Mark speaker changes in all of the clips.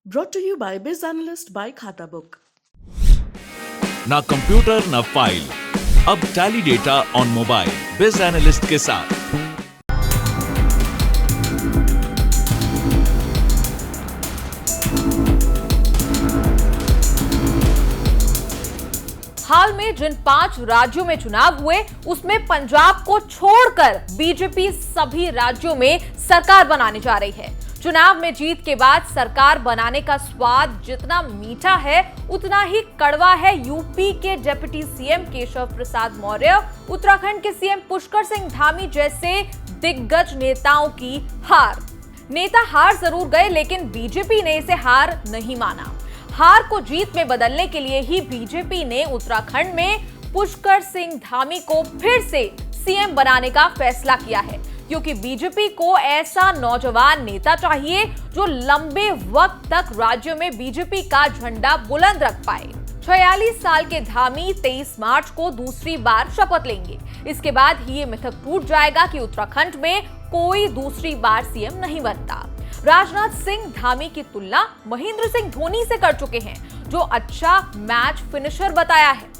Speaker 1: Brought to you by Biz Analyst by खाता book.
Speaker 2: ना computer ना फाइल, अब टैली डेटा ऑन मोबाइल बिज एनालिस्ट के साथ।
Speaker 3: हाल में जिन 5 राज्यों में चुनाव हुए उसमें पंजाब को छोड़कर बीजेपी सभी राज्यों में सरकार बनाने जा रही है। चुनाव में जीत के बाद सरकार बनाने का स्वाद जितना मीठा है उतना ही कड़वा है यूपी के डिप्टी सीएम केशव प्रसाद मौर्य, उत्तराखंड के सीएम पुष्कर सिंह धामी जैसे दिग्गज नेताओं की हार। नेता हार जरूर गए लेकिन बीजेपी ने इसे हार नहीं माना। हार को जीत में बदलने के लिए ही बीजेपी ने उत्तराखंड में पुष्कर सिंह धामी को फिर से सीएम बनाने का फैसला किया है, क्योंकि बीजेपी को ऐसा नौजवान नेता चाहिए जो लंबे वक्त तक राज्य में बीजेपी का झंडा बुलंद रख पाए। 46 साल के धामी 23 मार्च को दूसरी बार शपथ लेंगे। इसके बाद ही ये मिथक टूट जाएगा कि उत्तराखंड में कोई दूसरी बार सीएम नहीं बनता। राजनाथ सिंह धामी की तुलना महेंद्र सिंह धोनी से कर चुके हैं, जो अच्छा मैच फिनिशर बताया है।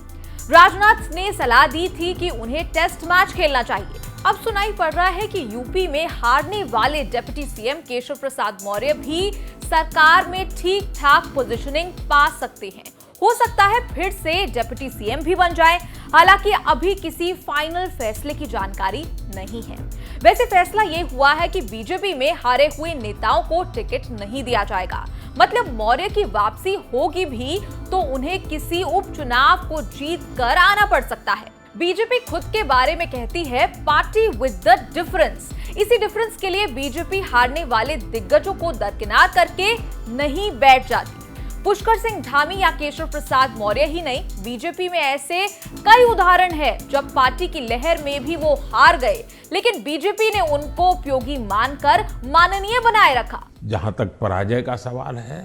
Speaker 3: राजनाथ ने सलाह दी थी कि उन्हें टेस्ट मैच खेलना चाहिए। अब सुनाई पड़ रहा है कि यूपी में हारने वाले डिप्टी सीएम केशव प्रसाद मौर्य भी सरकार में ठीक ठाक पोजीशनिंग पा सकते हैं। हो सकता है फिर से डिप्टी सीएम भी बन जाए। हालांकि अभी किसी फाइनल फैसले की जानकारी नहीं है। वैसे फैसला ये हुआ है कि बीजेपी में हारे हुए नेताओं को टिकट नहीं दिया जाएगा। मतलब मौर्य की वापसी होगी भी तो उन्हें किसी उपचुनाव को जीत कर आना पड़ सकता है। बीजेपी खुद के बारे में कहती है पार्टी विद द डिफरेंस। इसी डिफरेंस के लिए बीजेपी हारने वाले दिग्गजों को दरकिनार करके नहीं बैठ जाती। पुष्कर सिंह धामी या केशव प्रसाद मौर्य ही नहीं, बीजेपी में ऐसे कई उदाहरण हैं जब पार्टी की लहर में भी वो हार गए लेकिन बीजेपी ने उनको उपयोगी मानकर माननीय बनाए रखा।
Speaker 4: जहां तक पराजय का सवाल है,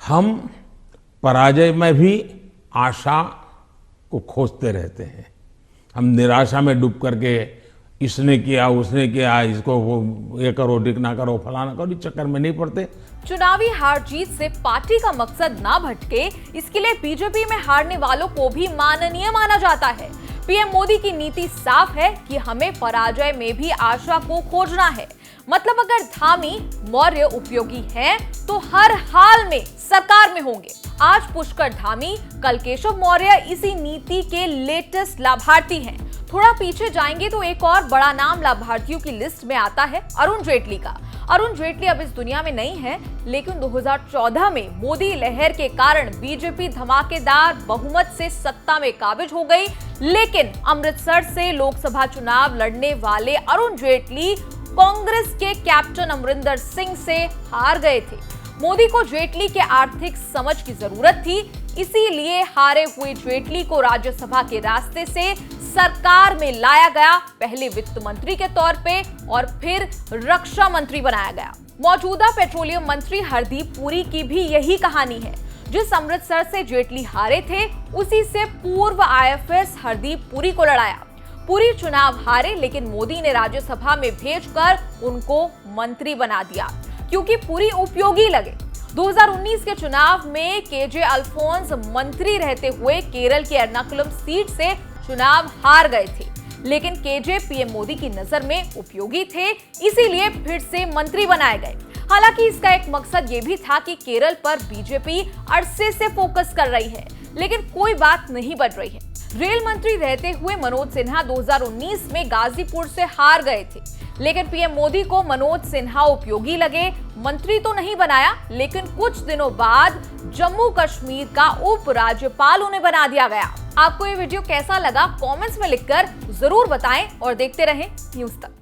Speaker 4: हम पराजय में भी आशा को खोजते रहते हैं। हम निराशा में डूब करके इसने किया उसने किया, इसको वो ये करो डिकना करो फलाना करो, इस चक्कर में नहीं पड़ते।
Speaker 3: चुनावी हार जीत से पार्टी का मकसद ना भटके, इसके लिए बीजेपी में हारने वालों को भी माननीय माना जाता है। पीएम मोदी की नीति साफ है कि हमें पराजय में भी आशा को खोजना है। मतलब अगर धामी मौर्य उपयोगी हैं तो हर हाल में सरकार में होंगे। आज पुष्कर धामी, कल केशव मौर्य इसी नीति के लेटेस्ट लाभार्थी हैं। थोड़ा पीछे जाएंगे तो एक और बड़ा नाम लाभार्थियों की लिस्ट में आता है अरुण जेटली का। अरुण जेटली अब इस दुनिया में नहीं है, लेकिन 2014 में मोदी लहर के कारण बीजेपी धमाकेदार बहुमत से सत्ता में काबिज हो गई। लेकिन अमृतसर से लोकसभा चुनाव लड़ने वाले अरुण जेटली कांग्रेस के कैप्टन अमरिंदर सिंह से हार गए थे। मोदी को जेटली के आर्थिक समझ की जरूरत थी, इसीलिए हारे हुए जेटली को राज्यसभा के रास्ते से सरकार में लाया गया, पहले वित्त मंत्री के तौर पे और फिर रक्षा मंत्री बनाया गया। मौजूदा पेट्रोलियम मंत्री हरदीप पुरी की भी यही कहानी है। जिस अमृतसर से जेटली हारे थे उसी से पूर्व आईएफएस हरदीप पुरी को लड़ाया। पुरी चुनाव हारे लेकिन मोदी ने राज्यसभा में भेजकर उनको मंत्री बना दिया क्योंकि पुरी उपयोगी लगे। 2019 के चुनाव में केजे अल्फोंस मंत्री रहते हुए केरल की एर्नाकुलम सीट से चुनाव हार गए थे, लेकिन केजे पीएम मोदी की नजर में उपयोगी थे, इसीलिए फिर से मंत्री बनाए गए। हालांकि इसका एक मकसद ये भी था कि केरल पर बीजेपी अरसे से फोकस कर रही है, लेकिन कोई बात नहीं बढ़ रही है। रेल मंत्री रहते हुए मनोज सिन्हा 2019 में गाजीपुर से हार गए थे, लेकिन पीएम मोदी को मनोज सिन्हा उपयोगी लगे। मंत्री तो नहीं बनाया, लेकिन कुछ दिनों बाद जम्मू कश्मीर का उपराज्यपाल उन्हें बना दिया गया। आपको ये वीडियो कैसा लगा कमेंट्स में लिखकर जरूर बताएं और देखते रहें न्यूज़ तक।